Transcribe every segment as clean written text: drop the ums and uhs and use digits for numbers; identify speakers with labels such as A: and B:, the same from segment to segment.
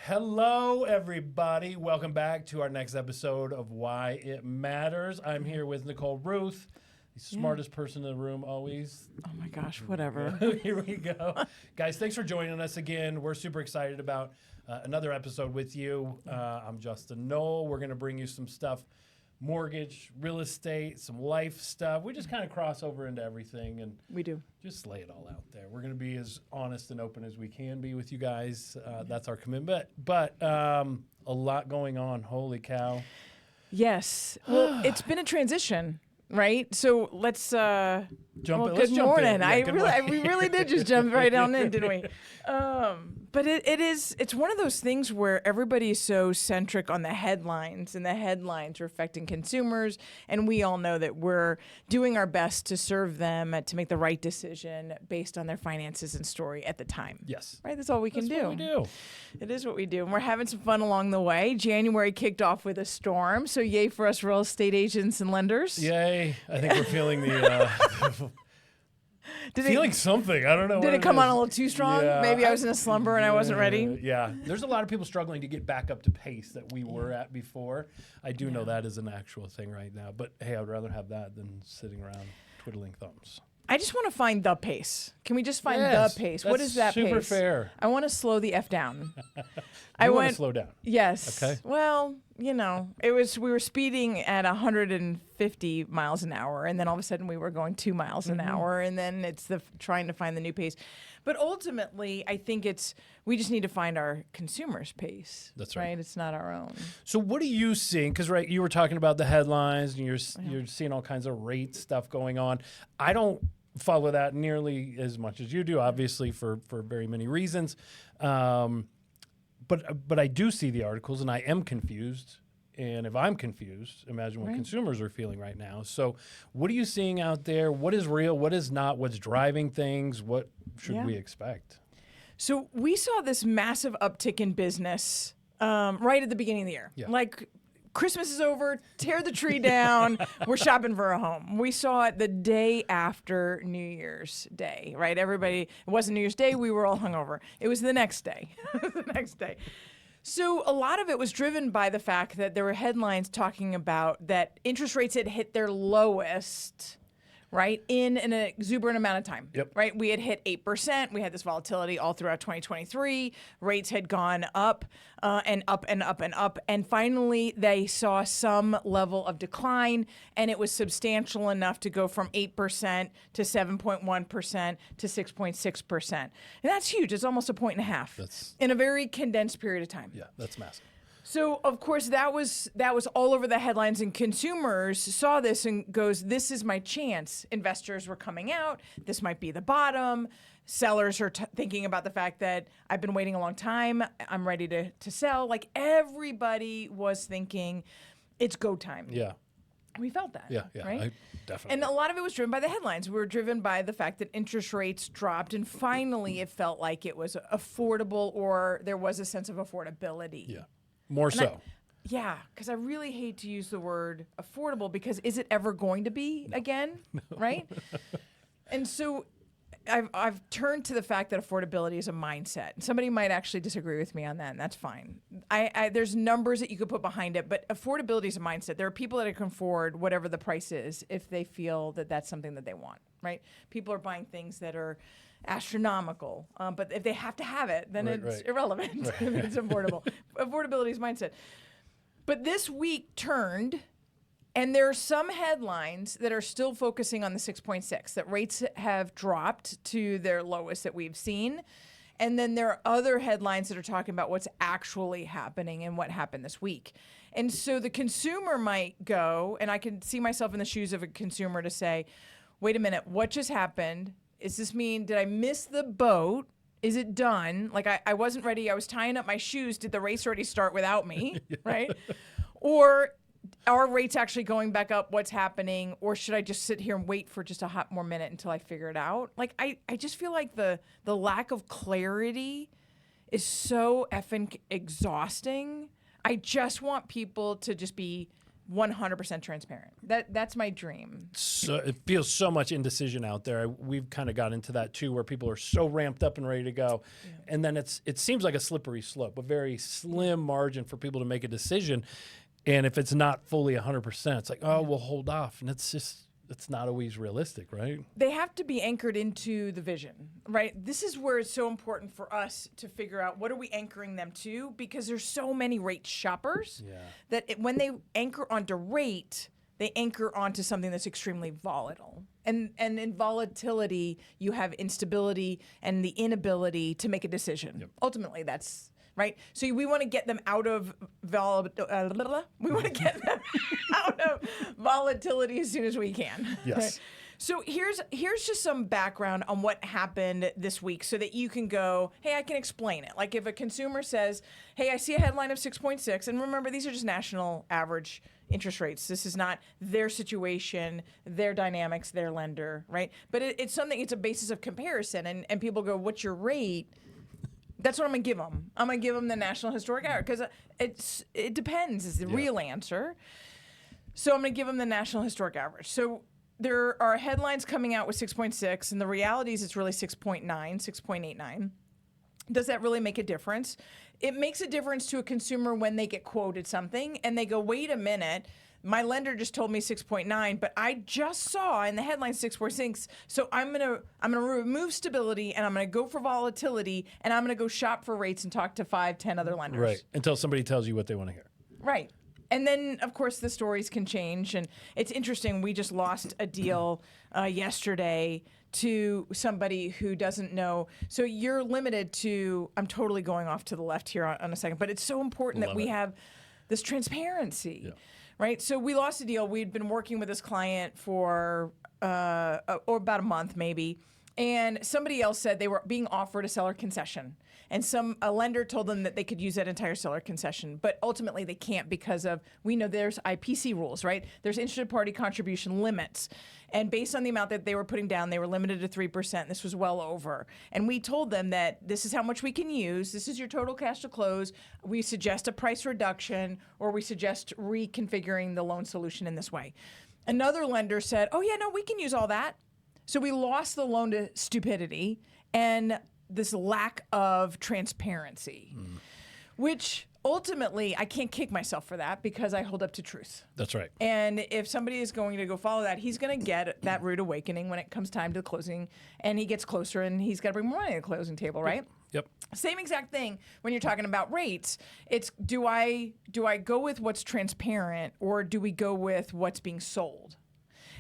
A: Hello, everybody. Welcome back to our next episode of Why It Matters. I'm here with Nicole Ruth, the smartest person in the room always.
B: Oh my gosh, whatever.
A: Here we go. Guys, thanks for joining us again. We're super excited about another episode with you. I'm Justin Knoll. We're going to bring you some stuff, mortgage, real estate, some life stuff. We just kind of cross over into everything and
B: We do.
A: just lay it all out there. We're going to be as honest and open as we can be with you guys. That's our commitment. But a lot going on. Holy cow.
B: Yes. Well, it's been a transition, right? So let's
A: Let's
B: good
A: jump in.
B: morning.
A: Yeah,
B: We really did just jump right on in, didn't we? But it's one of those things where everybody is so centric on the headlines, and the headlines are affecting consumers, and we all know that we're doing our best to serve them, to make the right decision based on their finances and story at the time.
A: Yes.
B: Right? That's all we can
A: That's
B: do.
A: what we do.
B: It is what we do. And we're having some fun along the way. January kicked off with a storm. So yay for us real estate agents and lenders.
A: Yay. I think we're feeling the... feeling something. I don't know.
B: Did
A: what
B: it come
A: is.
B: on a little too strong?
A: Yeah.
B: Maybe I was in a slumber and I wasn't ready.
A: Yeah. There's a lot of people struggling to get back up to pace that we were at before. I do know that is an actual thing right now. But hey, I'd rather have that than sitting around twiddling thumbs.
B: I just want to find the pace. Can we just find
A: Yes,
B: the pace?
A: that's
B: What is that
A: super
B: pace?
A: fair.
B: I want to slow the F down.
A: I want to slow down.
B: Yes.
A: Okay.
B: Well, we were speeding at 150 miles an hour, and then all of a sudden we were going 2 miles an hour, and then it's trying to find the new pace. But ultimately, I think we just need to find our consumer's pace.
A: That's right.
B: It's not our own.
A: So what are you seeing? Because you were talking about the headlines, and you're seeing all kinds of rate stuff going on. I don't follow that nearly as much as you do, obviously for very many reasons. But I do see the articles, and I am confused. And if I'm confused, imagine what consumers are feeling right now. So what are you seeing out there? What is real? What is not? What's driving things? What should we expect?
B: So we saw this massive uptick in business right at the beginning of the year.
A: Yeah.
B: Like Christmas is over, tear the tree down, we're shopping for a home. We saw it the day after New Year's Day, right? It wasn't New Year's Day, we were all hungover. It was the next day, So a lot of it was driven by the fact that there were headlines talking about that interest rates had hit their lowest, right, in an exuberant amount of time.
A: Yep.
B: Right? We had hit 8%. We had this volatility all throughout 2023. Rates had gone up and up and up and up. And finally, they saw some level of decline, and it was substantial enough to go from 8% to 7.1% to 6.6%. And that's huge. It's almost 1.5 points in a very condensed period of time.
A: Yeah, that's massive.
B: So, of course, that was all over the headlines, and consumers saw this and goes, this is my chance. Investors were coming out. This might be the bottom. Sellers are thinking about the fact that I've been waiting a long time. I'm ready to sell. Like, everybody was thinking it's go time.
A: Yeah.
B: We felt that.
A: Yeah.
B: Right?
A: Definitely.
B: And a lot of it was driven by the headlines. We were driven by the fact that interest rates dropped, and finally it felt like it was affordable, or there was a sense of affordability.
A: Yeah. More so.
B: Yeah, because I really hate to use the word affordable, because is it ever going to be again, right? And so I've turned to the fact that affordability is a mindset. Somebody might actually disagree with me on that, and that's fine. There's numbers that you could put behind it, but affordability is a mindset. There are people that can afford whatever the price is if they feel that that's something that they want, right? People are buying things that are astronomical, but if they have to have it, then it's irrelevant. It's affordable. Affordability is mindset. But this week turned, and there are some headlines that are still focusing on the 6.6, that rates have dropped to their lowest that we've seen. And then there are other headlines that are talking about what's actually happening and what happened this week. And so the consumer might go, and I can see myself in the shoes of a consumer to say, wait a minute, what just happened? Does this mean, did I miss the boat? Is it done? Like, I wasn't ready. I was tying up my shoes. Did the race already start without me? Right? Or are rates actually going back up? What's happening? Or should I just sit here and wait for just a hot more minute until I figure it out? Like, I just feel like the lack of clarity is so effing exhausting. I just want people to just be 100% transparent. That's my dream.
A: So it feels so much indecision out there. We've kind of got into that too, where people are so ramped up and ready to go, and then it seems like a slippery slope, a very slim margin for people to make a decision. And if it's not fully 100%, it's like, oh, we'll hold off, and it's not always realistic, right?
B: They have to be anchored into the vision, right? This is where it's so important for us to figure out what are we anchoring them to, because there's so many rate shoppers that when they anchor onto rate, they anchor onto something that's extremely volatile. And in volatility, you have instability and the inability to make a decision.
A: Yep.
B: Ultimately, that's right. So we want to get them out of volatility as soon as we can.
A: Yes.
B: Right? So here's just some background on what happened this week so that you can go, hey, I can explain it. Like if a consumer says, hey, I see a headline of 6.6, and remember, these are just national average interest rates. This is not their situation, their dynamics, their lender, right? But it's something, it's a basis of comparison. And people go, what's your rate? That's what I'm going to give them. I'm going to give them the National Historic Average because it depends is the real answer. So I'm going to give them the National Historic Average. So there are headlines coming out with 6.6, and the reality is it's really 6.9, 6.89. Does that really make a difference? It makes a difference to a consumer when they get quoted something and they go, wait a minute, my lender just told me 6.9, but I just saw in the headline 6.6. So I'm gonna remove stability and I'm gonna go for volatility and I'm gonna go shop for rates and talk to 5-10 other lenders.
A: Right. Until somebody tells you what they want to hear.
B: Right. And then, of course, the stories can change. And it's interesting. We just lost a deal yesterday to somebody who doesn't know. So you're limited to, I'm totally going off to the left here on a second, but it's so important that we have this transparency, right? So we lost a deal. We'd been working with this client for or about a month maybe. And somebody else said they were being offered a seller concession. And a lender told them that they could use that entire seller concession. But ultimately they can't because we know there's IPC rules, right? There's interested party contribution limits. And based on the amount that they were putting down, they were limited to 3%. This was well over. And we told them that this is how much we can use. This is your total cash to close. We suggest a price reduction, or we suggest reconfiguring the loan solution in this way. Another lender said, oh yeah, no, we can use all that. So we lost the loan to stupidity and this lack of transparency, which ultimately I can't kick myself for that because I hold up to truth.
A: That's right.
B: And if somebody is going to go follow that, he's going to get that rude awakening when it comes time to closing, and he gets closer and he's got to bring more money to the closing table, right?
A: Yep.
B: Same exact thing when you're talking about rates. It's do I go with what's transparent or do we go with what's being sold?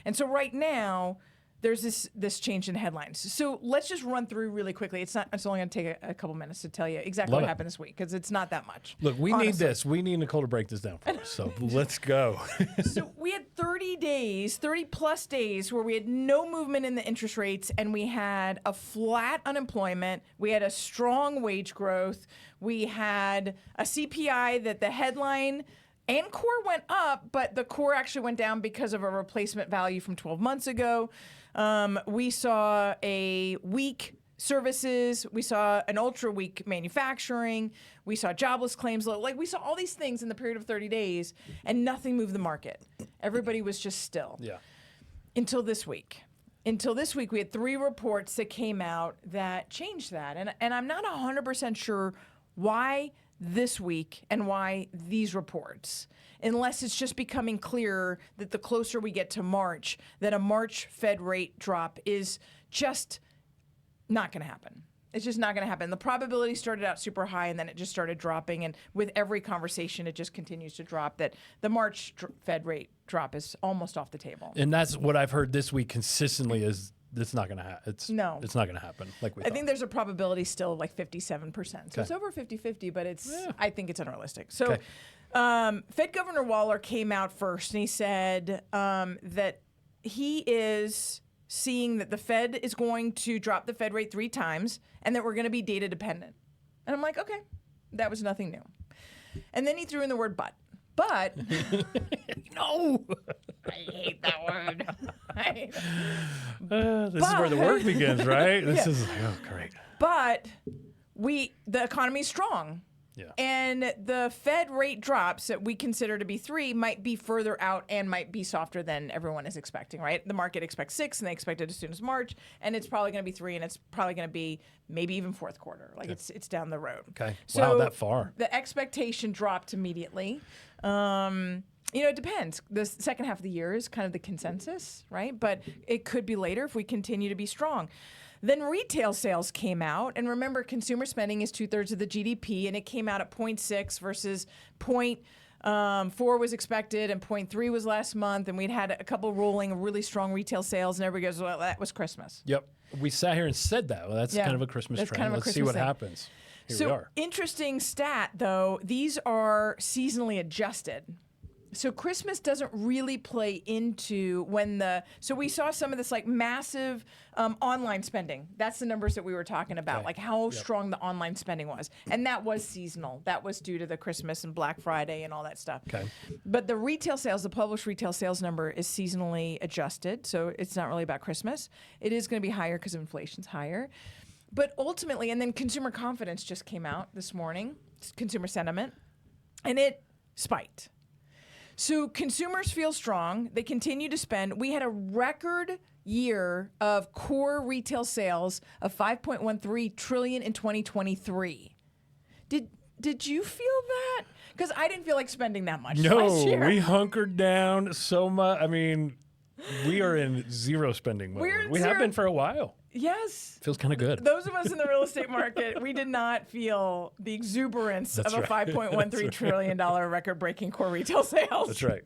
B: And so right now, there's this change in headlines. So let's just run through really quickly. It's only going to take a couple minutes to tell you exactly what happened this week because it's not that much.
A: Look, we need this. We need Nicole to break this down for us. So let's go.
B: So we had 30 plus days where we had no movement in the interest rates and we had a flat unemployment. We had a strong wage growth. We had a CPI that the headline and core went up, but the core actually went down because of a replacement value from 12 months ago. We saw a weak services. We saw an ultra weak manufacturing. We saw jobless claims low. Like we saw all these things in the period of 30 days, and nothing moved the market. Everybody was just still.
A: Yeah.
B: Until this week. Until this week, we had 3 reports that came out that changed that. And I'm not 100% sure why this week and why these reports, unless it's just becoming clearer that the closer we get to March, that a March Fed rate drop is just not going to happen. It's just not going to happen. The probability started out super high and then it just started dropping. And with every conversation, it just continues to drop, that the March Fed rate drop is almost off the table.
A: And that's what I've heard this week consistently is it's not going to happen. It's not going to happen like we thought.
B: I think there's a probability still of like 57%. So it's over 50-50, but I think it's unrealistic. So Fed Governor Waller came out first and he said that he is seeing that the Fed is going to drop the Fed rate 3 times and that we're going to be data dependent. And I'm like, okay, that was nothing new. And then he threw in the word but. But
A: no,
B: I hate that word.
A: This is where the work begins, right? This is like, oh, great.
B: But the economy is strong.
A: Yeah.
B: And the Fed rate drops that we consider to be 3 might be further out and might be softer than everyone is expecting, right? The market expects 6 and they expect it as soon as March, and it's probably going to be 3 and it's probably going to be maybe even fourth quarter. Like it's down the road.
A: Okay.
B: So
A: Wow, that far.
B: The expectation dropped immediately. It depends. The second half of the year is kind of the consensus, right? But it could be later if we continue to be strong. Then retail sales came out, and remember, consumer spending is 2/3 of the GDP, and it came out at 0.6 versus 0.4 was expected, and 0.3 was last month, and we'd had a couple rolling really strong retail sales, and everybody goes, well, that was Christmas.
A: Yep. We sat here and said that. Well, that's
B: Yeah,
A: kind of a Christmas
B: that's
A: trend.
B: kind of a
A: Let's see
B: Christmas
A: what
B: thing.
A: happens. Here we
B: So
A: are.
B: interesting stat, though, these are seasonally adjusted. So Christmas doesn't really play into when so we saw some of this like massive online spending. That's the numbers that we were talking about,
A: Okay.
B: like how strong the online spending was. And that was seasonal. That was due to the Christmas and Black Friday and all that stuff.
A: Okay.
B: But the retail sales, the published retail sales number is seasonally adjusted. So it's not really about Christmas. It is going to be higher because inflation's higher. But ultimately, and then consumer confidence just came out this morning, consumer sentiment, and it spiked. So consumers feel strong. They continue to spend. We had a record year of core retail sales of $5.13 trillion in 2023. Did you feel that? Because I didn't feel like spending that much last year.
A: No, we hunkered down so much. I mean, we are in zero spending mode.
B: We're in
A: We have
B: zero-
A: been for a while.
B: Yes.
A: Feels kind of good.
B: Those of us in the real estate market, we did not feel the exuberance
A: That's
B: of a
A: right.
B: $5.13 trillion record-breaking core retail sales.
A: That's right.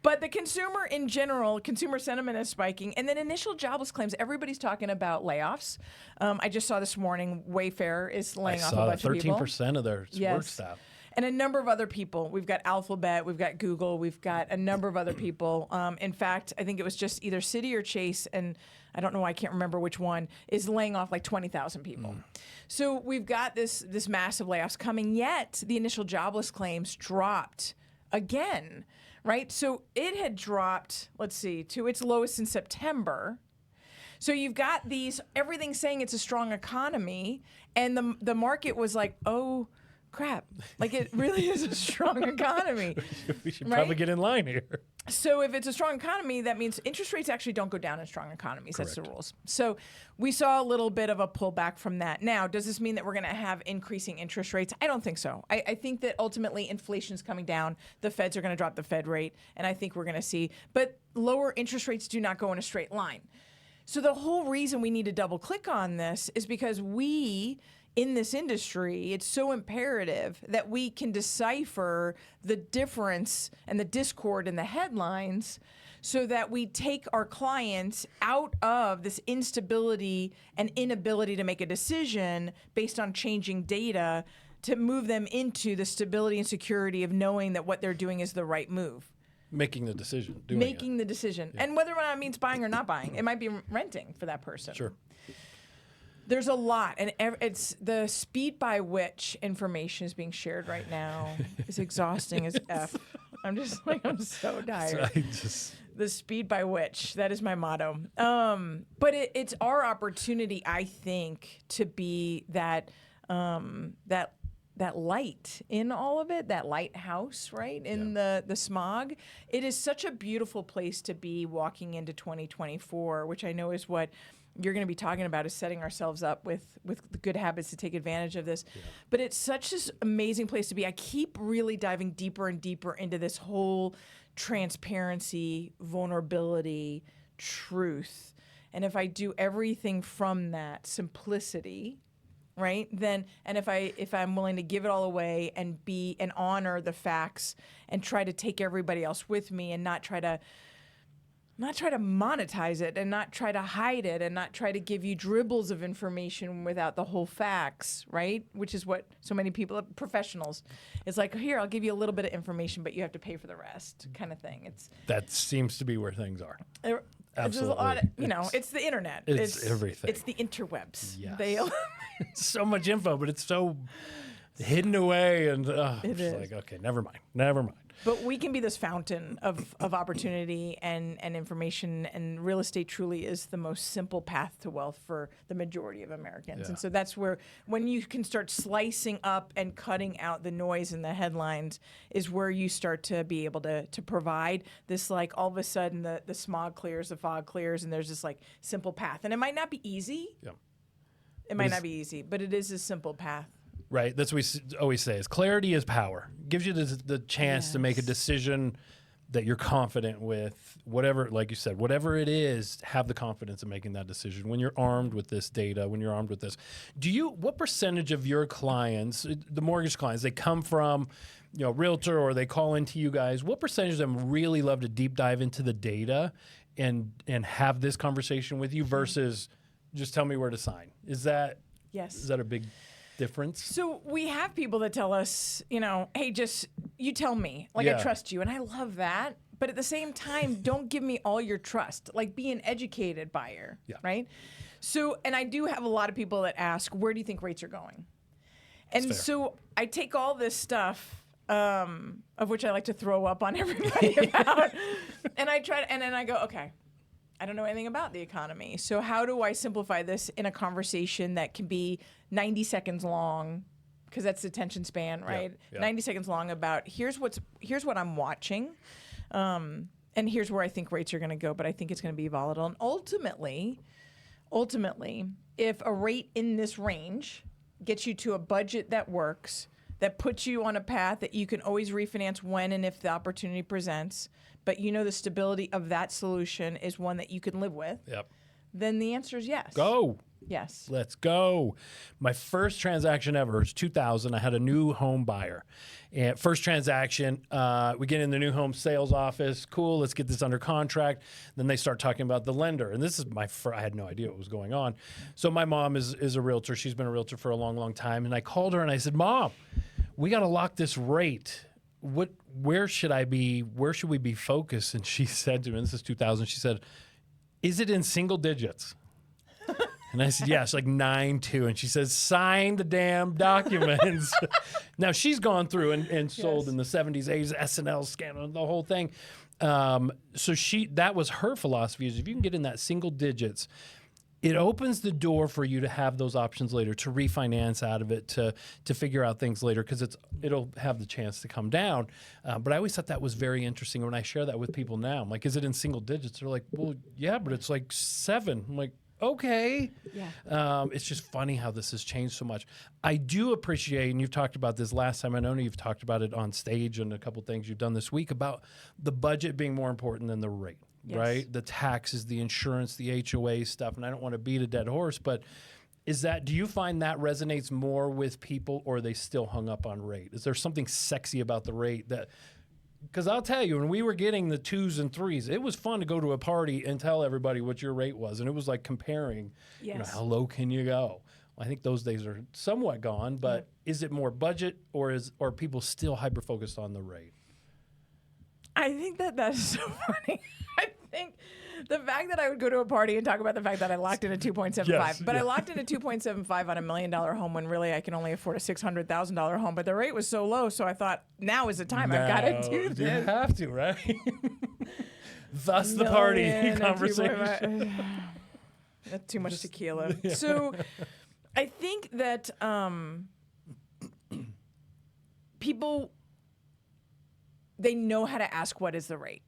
B: But the consumer in general, consumer sentiment is spiking. And then initial jobless claims, everybody's talking about layoffs. I just saw this morning Wayfair is
A: I
B: laying off a
A: saw
B: bunch of people.
A: 13% of their work
B: Yes.
A: staff.
B: And a number of other people. We've got Alphabet, we've got Google, we've got a number of other people. In fact, I think it was just either Citi or Chase, and I don't know, I can't remember which one, is laying off like 20,000 people. So we've got this massive layoffs coming, yet the initial jobless claims dropped again, right? So it had dropped, let's see, to its lowest in September. So you've got everything saying it's a strong economy, and the market was like, oh, crap. Like, it really is a strong economy.
A: We should
B: Right?
A: probably get in line here.
B: So if it's a strong economy, that means interest rates actually don't go down in strong economies. That's the
A: Correct.
B: rules. So we saw a little bit of a pullback from that. Now, does this mean that we're going to have increasing interest rates? I don't think so. I think that ultimately inflation's coming down. The Feds are going to drop the Fed rate, and I think we're going to see. But lower interest rates do not go in a straight line. So the whole reason we need to double click on this is because in this industry, it's so imperative that we can decipher the difference and the discord in the headlines so that we take our clients out of this instability and inability to make a decision based on changing data to move them into the stability and security of knowing that what they're doing is the right move.
A: Making the decision. Doing
B: Making the decision. And whether or not it means buying or not buying, it might be renting for that person.
A: Sure.
B: There's a lot, and it's the speed by which information is being shared right now is exhausting as F. I'm just like, I'm so tired. The speed by which, that is my motto. But it's our opportunity, I think, to be that light in all of it, that lighthouse, right, in the smog. It is such a beautiful place to be walking into 2024, which I know is what you're going to be talking about, is setting ourselves up with the good habits to take advantage of this. Yeah. But it's such this amazing place to be. I keep really diving deeper and deeper into this whole transparency, vulnerability, truth. And if I do everything from that simplicity, right, then, and if I'm willing to give it all away and honor the facts and try to take everybody else with me and not try to monetize it and not try to hide it and not try to give you dribbles of information without the whole facts, right? Which is what so many people, professionals, it's like, here, I'll give you a little bit of information, but you have to pay for the rest, kind of thing.
A: That seems to be where things are.
B: Absolutely. A lot of, it's the internet.
A: It's everything.
B: It's the interwebs.
A: Yes. So much info, but it's so hidden away, and
B: It
A: it's
B: is.
A: like, okay, never mind.
B: But we can be this fountain of opportunity and information, and real estate truly is the most simple path to wealth for the majority of Americans.
A: Yeah.
B: And so that's where, when you can start slicing up and cutting out the noise in the headlines, is where you start to be able to provide this, like, all of a sudden the smog clears, the fog clears, and there's this like simple path. And it might not be easy.
A: Yeah.
B: It might not be easy, but it is a simple path.
A: Right. That's what we always say is clarity is power. Gives you the chance to make a
B: Yes.
A: decision that you're confident with. Whatever, like you said, whatever it is, have the confidence in making that decision. When you're armed with this data, when you're armed with this, what percentage of your clients, the mortgage clients, they come from, realtor, or they call into you guys? What percentage of them really love to deep dive into the data and have this conversation with you versus just tell me where to sign? Is that a big difference?
B: So we have people that tell us, hey, just you tell me, like,
A: Yeah.
B: I trust you. And I love that. But at the same time, don't give me all your trust. Like, be an educated buyer,
A: Yeah.
B: right? So, and I do have a lot of people that ask, where do you think rates are going? And
A: fair.
B: so I take all this stuff, of which I like to throw up on everybody about, and I try to, and then I go, okay, I don't know anything about the economy. So how do I simplify this in a conversation that can be 90 seconds long? Because that's the attention span, right?
A: yeah.
B: 90 seconds long about here's what I'm watching, and here's where I think rates are going to go. But I think it's going to be volatile. And ultimately, if a rate in this range gets you to a budget that works, that puts you on a path that you can always refinance when and if the opportunity presents, but the stability of that solution is one that you can live with,
A: Yep.
B: then the answer is yes.
A: Go.
B: Yes.
A: Let's go. My first transaction ever was 2000. I had a new home buyer. And first transaction, we get in the new home sales office. Cool, let's get this under contract. Then they start talking about the lender. And this is I had no idea what was going on. So my mom is a realtor. She's been a realtor for a long, long time. And I called her and I said, Mom, we got to lock this rate. Where should we be focused? And she said to me, and this is 2000, she said, is it in single digits? And I said, yes, like 9-2. And she says, sign the damn documents. Now, she's gone through and sold in the 70s, 80s, SNL scandal, the whole thing. So that was her philosophy, is if you can get in that single digits, it opens the door for you to have those options later, to refinance out of it, to figure out things later, because it'll have the chance to come down. But I always thought that was very interesting. When I share that with people now, I'm like, is it in single digits? They're like, well, yeah, but it's like 7. I'm like, okay.
B: Yeah.
A: It's just funny how this has changed so much. I do appreciate, and you've talked about this last time, I know you've talked about it on stage and a couple things you've done this week, about the budget being more important than the rate.
B: Yes.
A: Right? The taxes, the insurance, the HOA stuff. And I don't want to beat a dead horse, but do you find that resonates more with people, or are they still hung up on rate? Is there something sexy about the rate because I'll tell you, when we were getting the 2s and 3s, it was fun to go to a party and tell everybody what your rate was. And it was like comparing,
B: Yes.
A: how low can you go? Well, I think those days are somewhat gone, but is it more budget, or are people still hyper-focused on the rate?
B: I think that's so funny. I think the fact that I would go to a party and talk about the fact that I locked in a 2.75,
A: Yes,
B: but
A: yeah.
B: I locked in a 2.75 on $1 million home when really I can only afford a $600,000 home, but the rate was so low, so I thought, now is the time. I've got to do
A: You
B: this.
A: have to, right? Thus the party
B: Million and
A: conversation.
B: That's too much tequila. So I think that people, they know how to ask what is the rate.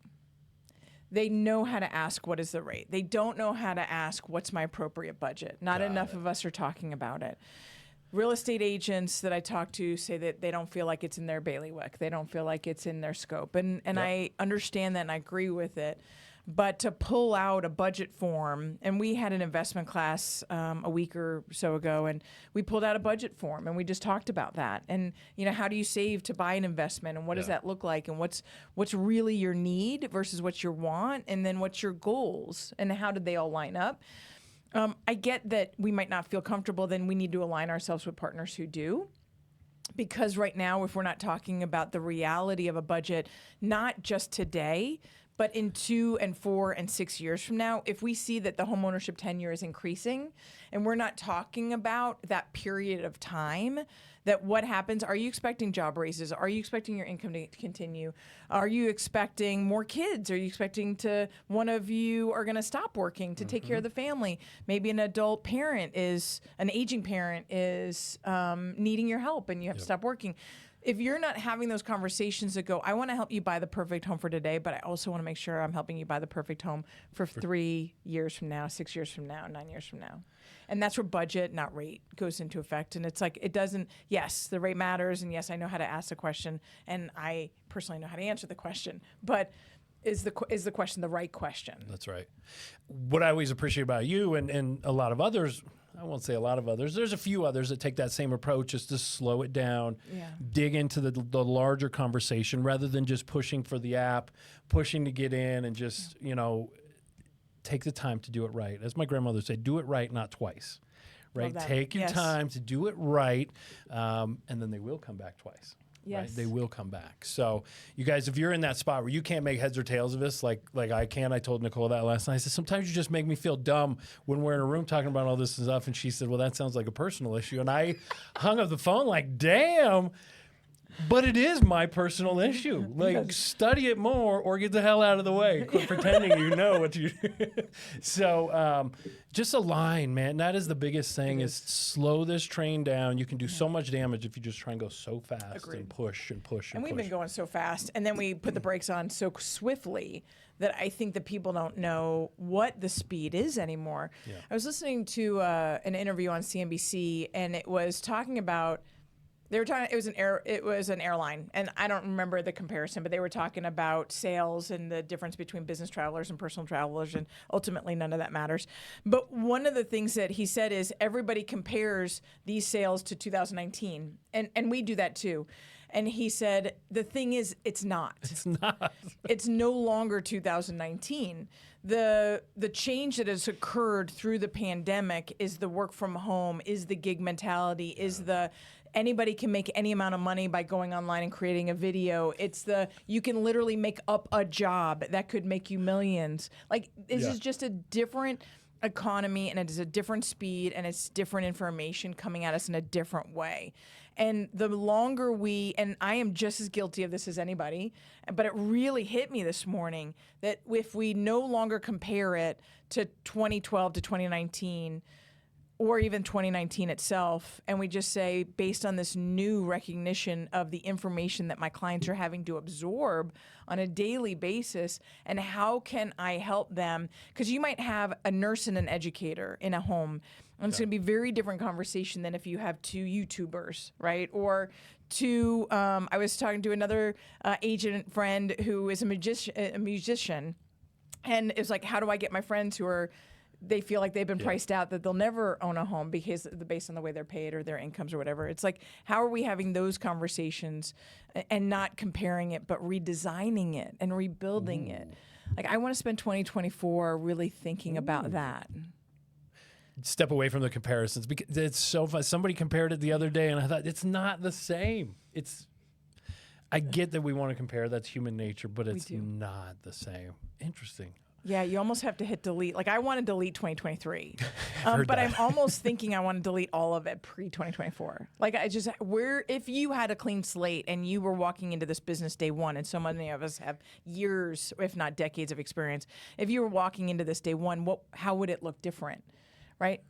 B: They know how to ask what is the rate. They don't know how to ask what's my appropriate budget. Not enough of us are talking about it. Real estate agents that I talk to say that they don't feel like it's in their bailiwick. They don't feel like it's in their scope. And I understand that and I agree with it. But to pull out a budget form, and we had an investment class a week or so ago, and we pulled out a budget form, and we just talked about that. And how do you save to buy an investment, and what does that look like, and what's really your need versus what's your want, and then what's your goals, and how did they all line up? I get that we might not feel comfortable, then we need to align ourselves with partners who do. Because right now, if we're not talking about the reality of a budget, not just today, but in 2 and 4 and 6 years from now, if we see that the homeownership tenure is increasing and we're not talking about that period of time, that what happens, are you expecting job raises? Are you expecting your income to continue? Are you expecting more kids? Are you expecting one of you are going to stop working to take care of the family? Maybe an aging parent is needing your help and you have to stop working. If you're not having those conversations that go, I want to help you buy the perfect home for today, but I also want to make sure I'm helping you buy the perfect home for 3 years from now, 6 years from now, 9 years from now. And that's where budget, not rate, goes into effect. And it's like, it doesn't, yes, the rate matters. And yes, I know how to ask the question. And I personally know how to answer the question. But is the question the right question?
A: That's right. What I always appreciate about you and a lot of others, I won't say a lot of others, there's a few others that take that same approach, is to slow it down, dig into the larger conversation rather than just pushing for the app, pushing to get in, and just, take the time to do it right. As my grandmother said, do it right, not twice. Right? Take your time to do it right, and then they will come back twice.
B: Yes.
A: Right? They will come back. So you guys, if you're in that spot where you can't make heads or tails of this, like I can, I told Nicole that last night. I said, sometimes you just make me feel dumb when we're in a room talking about all this stuff. And she said, well, that sounds like a personal issue. And I hung up the phone like, damn. But it is my personal issue. Like, study it more or get the hell out of the way. Quit pretending you know what you So just align, man. That is the biggest thing, is slow this train down. You can do so much damage if you just try and go so fast and push and push and
B: we've been going so fast. And then we put the brakes on so swiftly that I think that people don't know what the speed is anymore. Yeah. I was listening to an interview on CNBC, and it was talking about, they were talking. It was an airline, and I don't remember the comparison, but they were talking about sales and the difference between business travelers and personal travelers, and ultimately none of that matters. But one of the things that he said is everybody compares these sales to 2019, and we do that too. And he said the thing is, it's not.
A: It's not.
B: It's no longer 2019. The change that has occurred through the pandemic is the work from home, is the gig mentality, is the anybody can make any amount of money by going online and creating a video. It's you can literally make up a job that could make you millions. Like, this is just a different economy, and it is a different speed, and it's different information coming at us in a different way. And the longer and I am just as guilty of this as anybody, but it really hit me this morning that if we no longer compare it to 2012 to 2019, or even 2019 itself, and we just say, based on this new recognition of the information that my clients are having to absorb on a daily basis, and how can I help them? Because you might have a nurse and an educator in a home, and it's going to be a very different conversation than if you have two YouTubers, right? Or two, I was talking to another agent friend who is a musician, and it was like, how do I get my friends who they feel like they've been priced out, that they'll never own a home because based on the way they're paid or their incomes or whatever. It's like, how are we having those conversations and not comparing it, but redesigning it and rebuilding it? Like, I want to spend 2024 really thinking about that.
A: Step away from the comparisons, because it's so fun. Somebody compared it the other day, and I thought, it's not the same. I get that we want to compare. That's human nature, but it's not the same. Interesting.
B: Yeah, you almost have to hit delete. Like, I want to delete 2023, but I'm almost thinking I want to delete all of it pre-2024. Like, if you had a clean slate and you were walking into this business day one, and so many of us have years, if not decades of experience, if you were walking into this day one, how would it look different, right?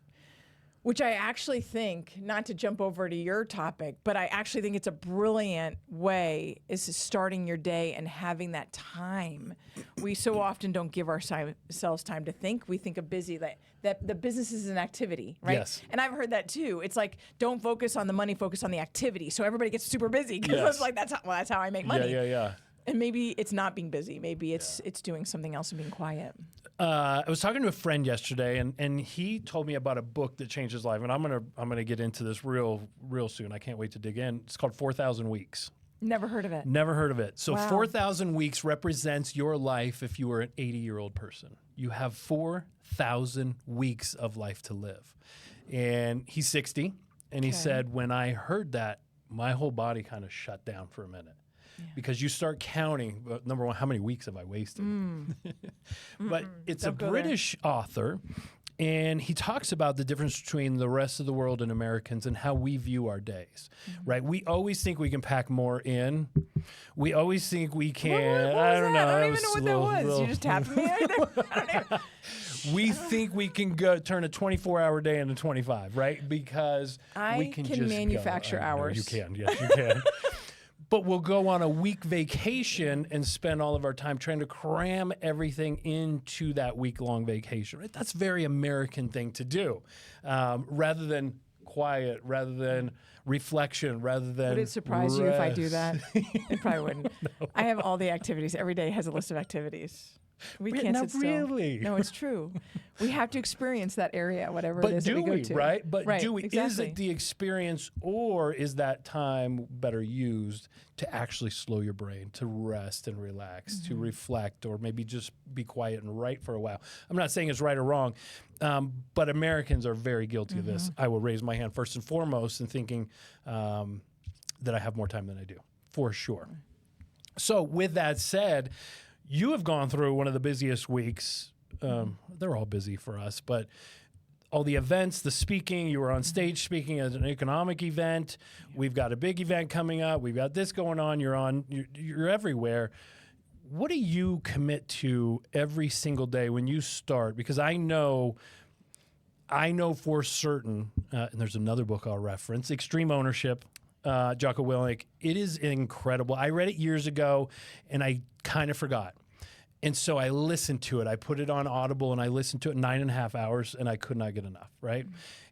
B: Which I actually think, not to jump over to your topic, but I actually think it's a brilliant way is starting your day and having that time. We so often don't give ourselves time to think. We think of busy, that the business is an activity, right?
A: Yes.
B: And I've heard that too. It's like, don't focus on the money, focus on the activity. So everybody gets super busy because it's like, that's how I make money.
A: Yeah.
B: And maybe it's not being busy. Maybe it's doing something else and being quiet.
A: I was talking to a friend yesterday, and he told me about a book that changed his life. And I'm gonna get into this real soon. I can't wait to dig in. It's called 4,000 Weeks.
B: Never heard of it.
A: Never heard of it. So
B: Wow.
A: 4,000 weeks represents your life if you were an 80-year-old person. You have 4,000 weeks of life to live. And he's 60, and he said, when I heard that, my whole body kind of shut down for a minute. because you start counting, number one, how many weeks have I wasted? But it's
B: Don't
A: a
B: go there.
A: British author, and he talks about the difference between the rest of the world and Americans and how we view our days, right? We always think we can pack more in. We always think we can.
B: What was
A: I don't
B: that?
A: know.
B: I don't
A: It
B: even know what that was. You just tapped me. I don't even-
A: we think we can go turn a 24-hour day into 25, right? Because
B: I
A: we can
B: can
A: just
B: manufacture
A: go. I know
B: hours.
A: you can, yes, you can. But we'll go on a week vacation and spend all of our time trying to cram everything into that week-long vacation. Right? That's a very American thing to do, rather than quiet, rather than reflection, rather than
B: Would it surprise you if I do
A: rest.
B: that? It probably wouldn't. I have all the activities. Every day has a list of activities. We
A: Wait,
B: can't
A: not
B: sit still.
A: really.
B: No, it's true. We have to experience that area, whatever it
A: But
B: is that
A: do
B: we go
A: we,
B: to.
A: right? But
B: Right,
A: do we? Is
B: exactly.
A: it the experience, or is that time better used to actually slow your brain, to rest and relax, to
B: Mm-hmm.
A: reflect, or maybe just be quiet and write for a while? I'm not saying it's right or wrong, but Americans are very guilty of this.
B: Mm-hmm.
A: I will raise my hand first and foremost in thinking that I have more time than I do, for sure. So with that said, you have gone through one of the busiest weeks. They're all busy for us, but all the events, the speaking, you were on stage speaking at an economic event. We've got a big event coming up. We've got this going on. You're everywhere. What do you commit to every single day when you start? Because I know for certain, and there's another book I'll reference, Extreme Ownership, Jocko Willink. It is incredible. I read it years ago, and I kind of forgot. And so I listened to it. I put it on Audible, and I listened to it 9.5 hours, and I could not get enough, right?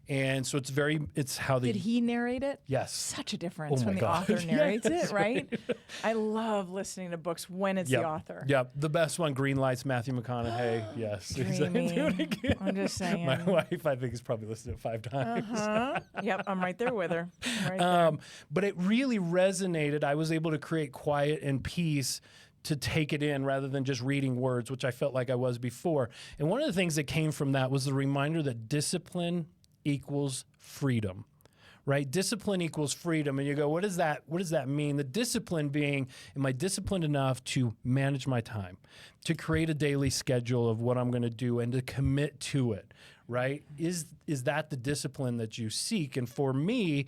A: And so it's how the...
B: Did he narrate it?
A: Yes.
B: Such a difference
A: Oh
B: when
A: my
B: the
A: gosh.
B: author narrates
A: Yes,
B: it, right? I love listening to books when it's
A: Yep.
B: the author.
A: Yep. The best one, Green Lights, Matthew McConaughey. Yes.
B: Dreamy.
A: Do it again.
B: I'm just saying.
A: My wife, I think, has probably listened to it 5 times.
B: Huh? Yep, I'm right there with her. I'm right there.
A: But it really resonated. I was able to create quiet and peace to take it in rather than just reading words, which I felt like I was before. And one of the things that came from that was the reminder that discipline equals freedom, right? Discipline equals freedom. And you go, what does that mean? The discipline being, am I disciplined enough to manage my time, to create a daily schedule of what I'm going to do and to commit to it, right? Is that the discipline that you seek? And for me,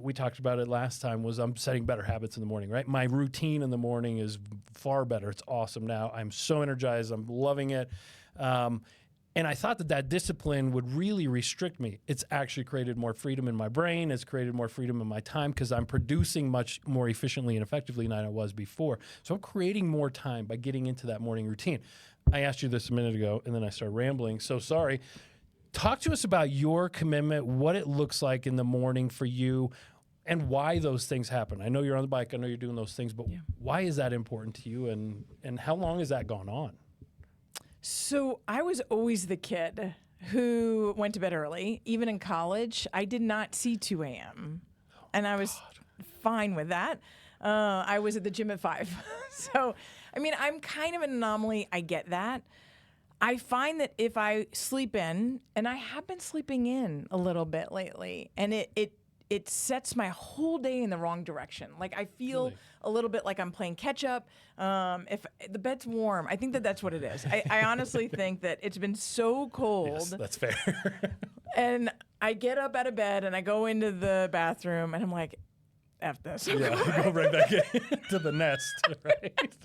A: we talked about it last time, was I'm setting better habits in the morning, right? My routine in the morning is far better. It's awesome now. I'm so energized. I'm loving it. And I thought that discipline would really restrict me. It's actually created more freedom in my brain. It's created more freedom in my time because I'm producing much more efficiently and effectively than I was before. So I'm creating more time by getting into that morning routine. I asked you this a minute ago, and then I started rambling. So sorry. Talk to us about your commitment, what it looks like in the morning for you, and why those things happen. I know you're on the bike. I know you're doing those things, but why is that important to you, and how long has that gone on?
B: So I was always the kid who went to bed early. Even in college, I did not see 2 a.m. And I was fine with that. I was at the gym at 5. So, I mean, I'm kind of an anomaly. I get that. I find that if I sleep in, and I have been sleeping in a little bit lately, and it sets my whole day in the wrong direction. Like I feel a little bit like I'm playing catch up. If the bed's warm, I think that's what it is. I honestly think that it's been so cold.
A: Yes, that's fair.
B: And I get up out of bed and I go into the bathroom and I'm like, F this.
A: Yeah, go right back into the nest, right?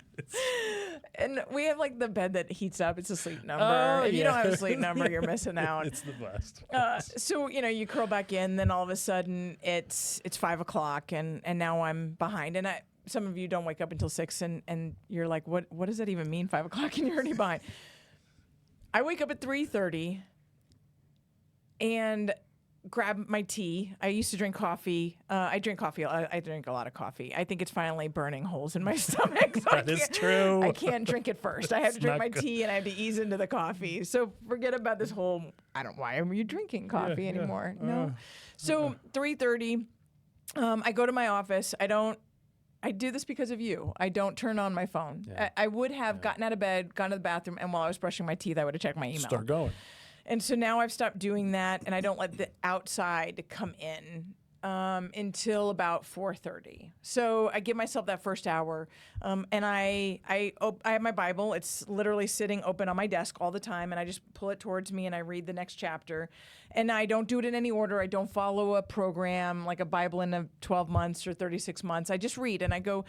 B: And we have like the bed that heats up. It's a sleep number.
A: Oh,
B: If you don't have a
A: yeah.
B: sleep number, you're missing out.
A: It's the best.
B: So you curl back in, then all of a sudden it's 5 o'clock, and now I'm behind. And some of you don't wake up until 6, and you're like, what does that even mean, 5 o'clock, and you're already behind? I wake up at 3:30 and grab my tea. I used to drink coffee. I drink coffee. I drink a lot of coffee. I think it's finally burning holes in my stomach. So
A: That is true.
B: I can't drink it first. I have to drink
A: not
B: my
A: good.
B: tea and I have to ease into the coffee. So forget about this whole, why are you drinking coffee anymore? No. So 3:30, I go to my office. I do this because of you. I don't turn on my phone. I would have gotten out of bed, gone to the bathroom, and while I was brushing my teeth, I would have checked my email.
A: Start going.
B: And so now I've stopped doing that, and I don't let the outside come in until about 4:30. So I give myself that first hour, and I have my Bible. It's literally sitting open on my desk all the time, and I just pull it towards me and I read the next chapter. And I don't do it in any order. I don't follow a program like a Bible in 12 months or 36 months. I just read and I go,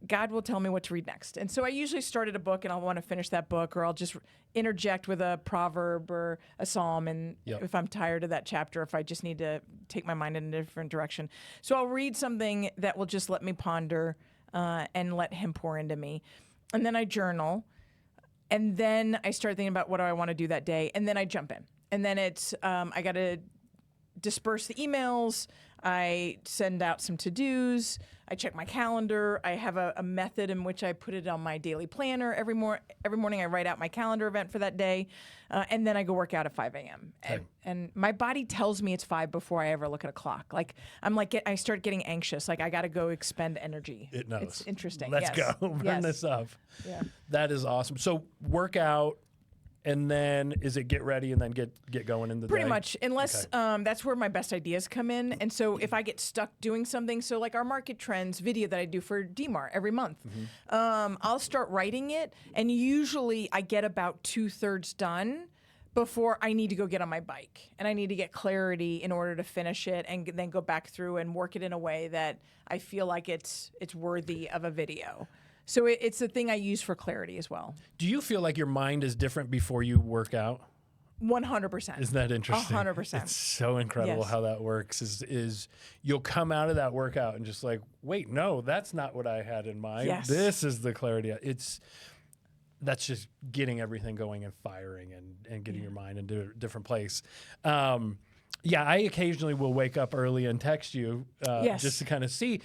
B: God will tell me what to read next. And so I usually start at a book and I'll want to finish that book, or I'll just interject with a proverb or a psalm. And if I'm tired of that chapter, if I just need to take my mind in a different direction. So I'll read something that will just let me ponder and let him pour into me. And then I journal. And then I start thinking about what do I want to do that day. And then I jump in. And then it's, I got to disperse the emails. I send out some to-dos. I check my calendar. I have a method in which I put it on my daily planner. Every morning I write out my calendar event for that day. And then I go work out at 5 a.m. And my body tells me it's 5 before I ever look at a clock. Like, I start getting anxious. Like, I got to go expend energy.
A: It knows.
B: It's interesting.
A: Let's go. Burn this up.
B: Yeah.
A: That is awesome. So workout, and then is it get ready and then get going in the
B: Pretty
A: day?
B: much, unless that's where my best ideas come in. And so if I get stuck doing something, so like our market trends video that I do for DMAR every month, I'll start writing it, and usually I get about 2/3 done before I need to go get on my bike, and I need to get clarity in order to finish it, and then go back through and work it in a way that I feel like it's worthy of a video. So it's the thing I use for clarity as well.
A: Do you feel like your mind is different before you work out?
B: 100%.
A: Isn't that interesting?
B: 100%.
A: It's so incredible how that works. Is you'll come out of that workout and just like, wait, no, that's not what I had in mind.
B: Yes.
A: This is the clarity. That's just getting everything going and firing and getting your mind into a different place. I occasionally will wake up early and text you just to kind of see.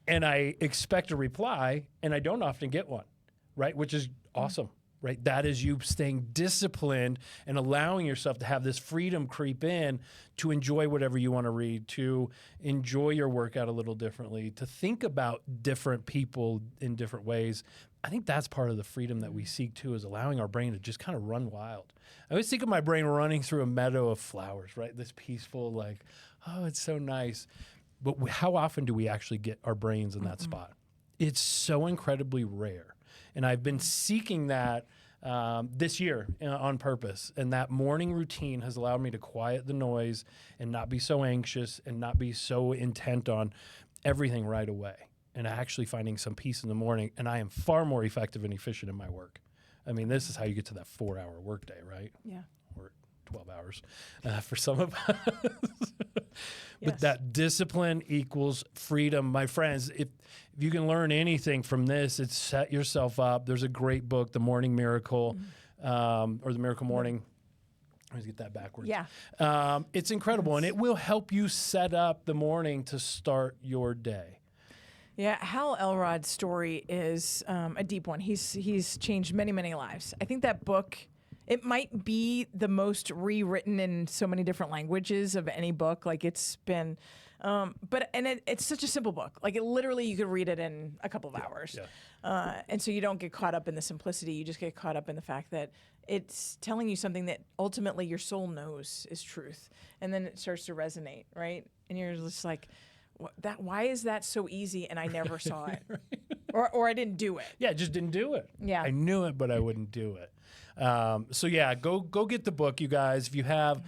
A: And I expect a reply, and I don't often get one, right? Which is awesome, right? That is you staying disciplined and allowing yourself to have this freedom creep in to enjoy whatever you want to read, to enjoy your workout a little differently, to think about different people in different ways. I think that's part of the freedom that we seek too, is allowing our brain to just kind of run wild. I always think of my brain running through a meadow of flowers, right? This peaceful, like, oh, it's so nice. But how often do we actually get our brains in that spot? It's so incredibly rare. And I've been seeking that this year on purpose. And that morning routine has allowed me to quiet the noise and not be so anxious and not be so intent on everything right away. And actually finding some peace in the morning. And I am far more effective and efficient in my work. I mean, this is how you get to that 4-hour workday, right?
B: Yeah.
A: Or 12 hours for some of us. But that discipline equals freedom. My friends, if you can learn anything from this, it's set yourself up. There's a great book, The Morning Miracle, or The Miracle Morning. I always get that backwards.
B: Yeah.
A: It's incredible, and it will help you set up the morning to start your day.
B: Yeah, Hal Elrod's story is a deep one. He's changed many, many lives. I think that book, it might be the most rewritten in so many different languages of any book. Like, it's been, it's such a simple book. Like, it literally, you could read it in a couple of hours. Yeah. And so you don't get caught up in the simplicity. You just get caught up in the fact that it's telling you something that ultimately your soul knows is truth. And then it starts to resonate, right? And you're just like, why is that so easy and I never saw it? Or I didn't do it.
A: Yeah, I just didn't do it.
B: Yeah.
A: I knew it, but I wouldn't do it. Go get the book, you guys. If you have,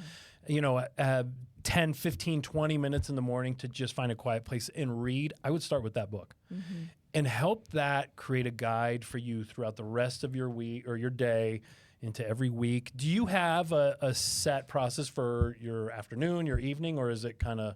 A: 10, 15, 20 minutes in the morning to just find a quiet place and read, I would start with that book. Mm-hmm. And help that create a guide for you throughout the rest of your week or your day into every week. Do you have a set process for your afternoon, your evening, or is it kind of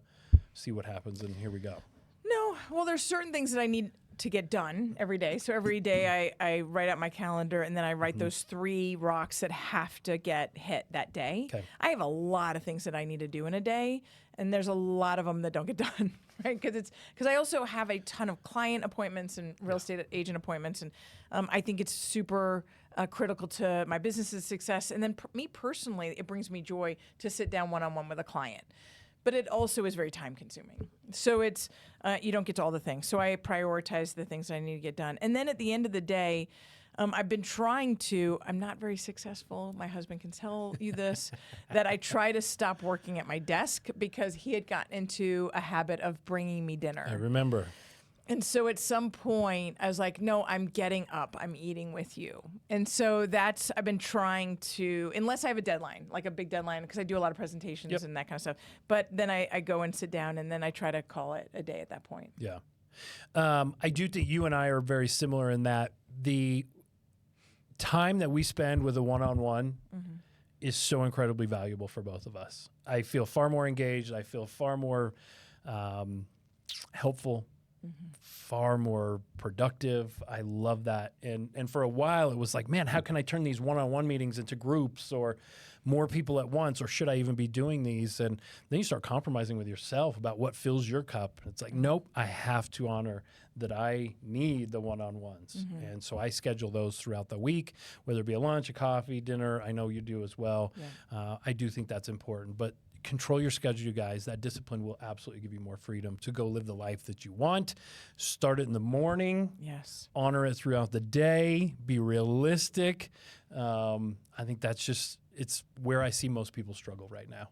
A: see what happens and here we go?
B: No. Well, there's certain things that I need to get done every day. So every day I write out my calendar, and then I write those 3 rocks that have to get hit that day.
A: Okay.
B: I have a lot of things that I need to do in a day, and there's a lot of them that don't get done, right? Because I also have a ton of client appointments and real estate agent appointments, and I think it's super critical to my business's success. And then me personally, it brings me joy to sit down one-on-one with a client. But it also is very time consuming. So it's, you don't get to all the things. So I prioritize the things that I need to get done. And then at the end of the day, I've been trying to, I'm not very successful. My husband can tell you this, that I try to stop working at my desk because he had gotten into a habit of bringing me dinner.
A: I remember.
B: And so at some point, I was like, no, I'm getting up. I'm eating with you. And so I've been trying to, unless I have a deadline, like a big deadline, because I do a lot of presentations and that kind of stuff. But then I go and sit down, and then I try to call it a day at that point.
A: Yeah. I do think you and I are very similar in that the time that we spend with a one-on-one is so incredibly valuable for both of us. I feel far more engaged. I feel far more helpful, far more productive. I love that. And for a while, it was like, man, how can I turn these one-on-one meetings into groups or more people at once, or should I even be doing these? And then you start compromising with yourself about what fills your cup. It's like, nope, I have to honor that I need the one-on-ones. And so I schedule those throughout the week, whether it be a lunch, a coffee, dinner. I know you do as well. Yeah. I do think that's important. But control your schedule, you guys. That discipline will absolutely give you more freedom to go live the life that you want. Start it in the morning.
B: Yes.
A: Honor it throughout the day. Be realistic. I think that's just, it's where I see most people struggle right now,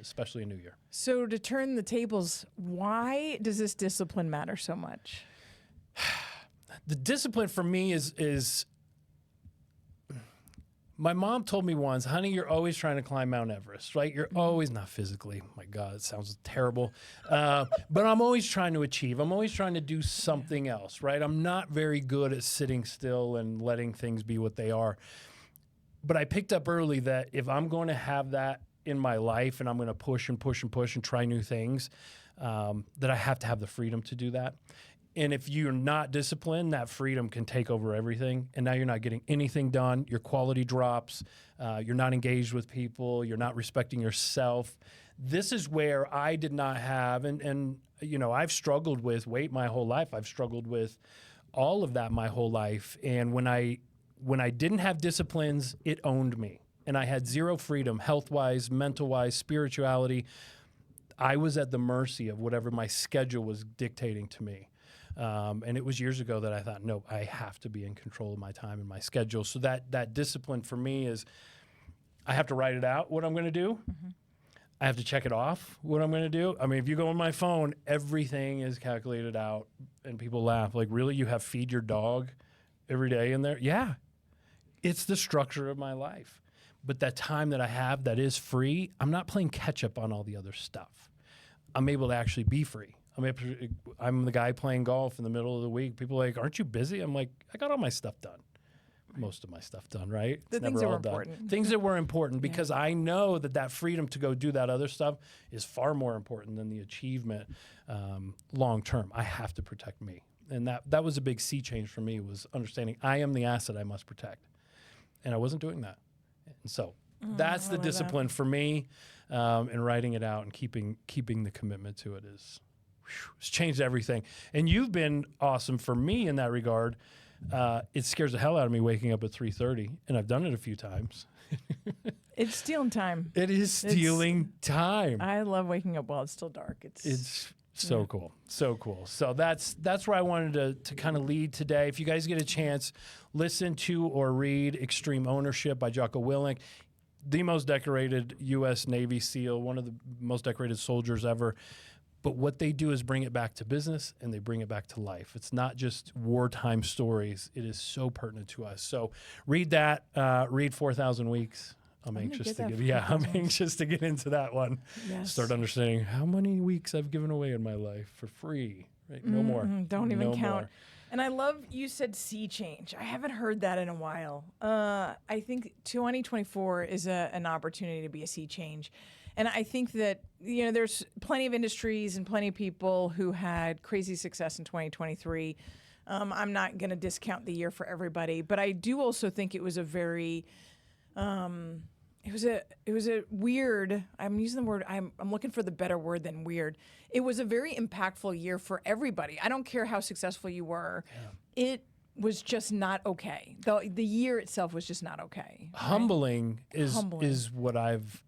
A: especially in New Year.
B: So to turn the tables, why does this discipline matter so much?
A: The discipline for me is my mom told me once, honey, you're always trying to climb Mount Everest, right? You're always, not physically, my God, it sounds terrible. But I'm always trying to achieve. I'm always trying to do something else, right? I'm not very good at sitting still and letting things be what they are. But I picked up early that if I'm going to have that in my life and I'm going to push and push and push and try new things, that I have to have the freedom to do that. And if you're not disciplined, that freedom can take over everything. And now you're not getting anything done. Your quality drops. You're not engaged with people. You're not respecting yourself. This is where I did not have, and you know, I've struggled with weight my whole life. I've struggled with all of that my whole life. And when I didn't have disciplines, it owned me. And I had zero freedom, health-wise, mental-wise, spirituality. I was at the mercy of whatever my schedule was dictating to me. And it was years ago that I thought, no, I have to be in control of my time and my schedule. So that discipline for me is I have to write it out, what I'm going to do. I have to check it off, what I'm going to do. I mean, if you go on my phone, everything is calculated out, and people laugh. Like, really? You have feed your dog every day in there? Yeah. It's the structure of my life. But that time that I have that is free, I'm not playing catch up on all the other stuff. I'm able to actually be free. I'm the guy playing golf in the middle of the week. People are like, aren't you busy? I'm like, I got all my stuff done. Most of my stuff done, right?
B: The
A: It's
B: things
A: never
B: that were
A: all done.
B: important.
A: Things that were important, because I know that freedom to go do that other stuff is far more important than the achievement long term. I have to protect me. And that was a big sea change for me, was understanding I am the asset I must protect. And I wasn't doing that. And so that's the discipline for me, and writing it out and keeping the commitment to it it's changed everything. And you've been awesome for me in that regard. It scares the hell out of me waking up at 3:30, and I've done it a few times.
B: It's stealing time.
A: It is stealing time.
B: I love waking up while it's still dark.
A: It's so cool. So cool. So that's where I wanted to kind of lead today. If you guys get a chance, listen to or read Extreme Ownership by Jocko Willink, the most decorated U.S. Navy SEAL, one of the most decorated soldiers ever. But what they do is bring it back to business, and they bring it back to life. It's not just wartime stories. It is so pertinent to us. So read that. Read 4,000 Weeks. I'm anxious to get into that one.
B: Yes.
A: Start understanding how many weeks I've given away in my life for free. Right? No more.
B: Don't even
A: No
B: count.
A: more.
B: And I love you said sea change. I haven't heard that in a while. I think 2024 is an opportunity to be a sea change. And I think that, you know, there's plenty of industries and plenty of people who had crazy success in 2023. I'm not going to discount the year for everybody, but I do also think it was a very, it was a weird, I'm using the word, I'm looking for the better word than weird. It was a very impactful year for everybody. I don't care how successful you were. Yeah. It was just not okay. The year itself was just not okay. Right?
A: Humbling is what I've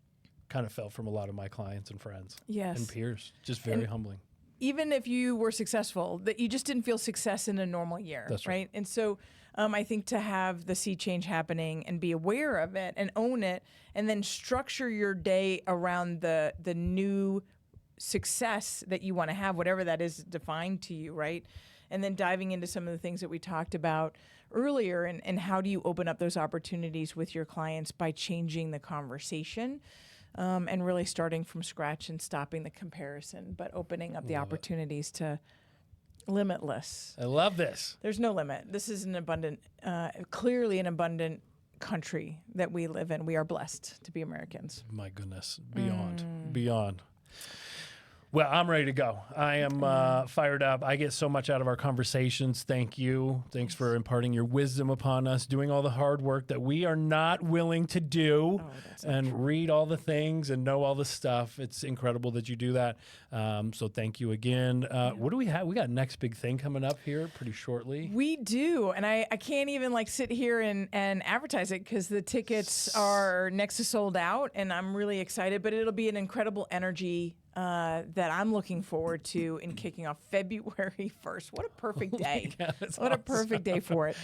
A: kind of felt from a lot of my clients and friends and peers. Just very humbling.
B: even if you were successful, that you just didn't feel success in a normal year.
A: That's right.
B: And so I think to have the sea change happening and be aware of it and own it, and then structure your day around the new success that you want to have, whatever that is defined to you, right? And then diving into some of the things that we talked about earlier, and how do you open up those opportunities with your clients by changing the conversation, and really starting from scratch and stopping the comparison, but opening up the opportunities to limitless.
A: I love this.
B: There's no limit. This is an abundant, clearly an abundant country that we live in. We are blessed to be Americans.
A: My goodness, beyond. Well, I'm ready to go. I am fired up. I get so much out of our conversations. Thank you. Thanks for imparting your wisdom upon us, doing all the hard work that we are not willing to do, and read all the things and know all the stuff. It's incredible that you do that. So thank you again. What do we have? We got next big thing coming up here pretty shortly.
B: We do. And I can't even sit here and advertise it because the tickets are next to sold out, and I'm really excited, but it'll be an incredible energy that I'm looking forward to in kicking off February 1st. What a perfect day. What a perfect day for it.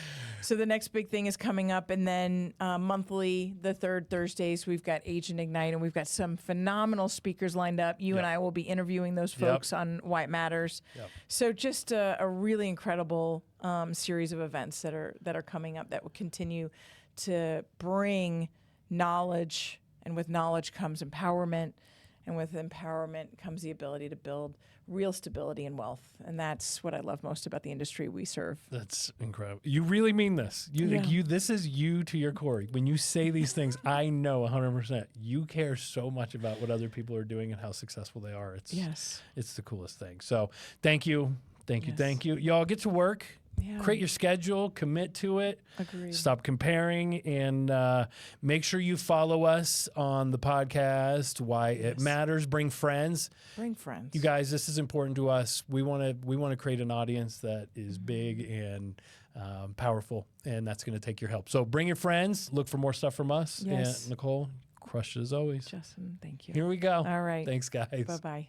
B: So the next big thing is coming up, and then monthly, the third Thursdays, we've got Agent Ignite, and we've got some phenomenal speakers lined up. You and I will be interviewing those folks on Why It Matters. So just a really incredible series of events that are coming up that will continue to bring knowledge, and with knowledge comes empowerment. And with empowerment comes the ability to build real stability and wealth. And that's what I love most about the industry we serve.
A: That's incredible. You really mean this. This is you to your core. When you say these things, I know 100% you care so much about what other people are doing and how successful they are. It's the coolest thing. So thank you. Thank you. Y'all get to work. Create your schedule, commit to it.
B: Agreed.
A: Stop comparing, and make sure you follow us on the podcast. Why It Matters. Bring friends.
B: Bring friends.
A: You guys, this is important to us. We want to create an audience that is big and powerful, and that's going to take your help. So bring your friends. Look for more stuff from us.
B: Yes.
A: And Nicole, crushed it as always.
B: Justin, thank you.
A: Here we go.
B: All right.
A: Thanks, guys.
B: Bye-bye.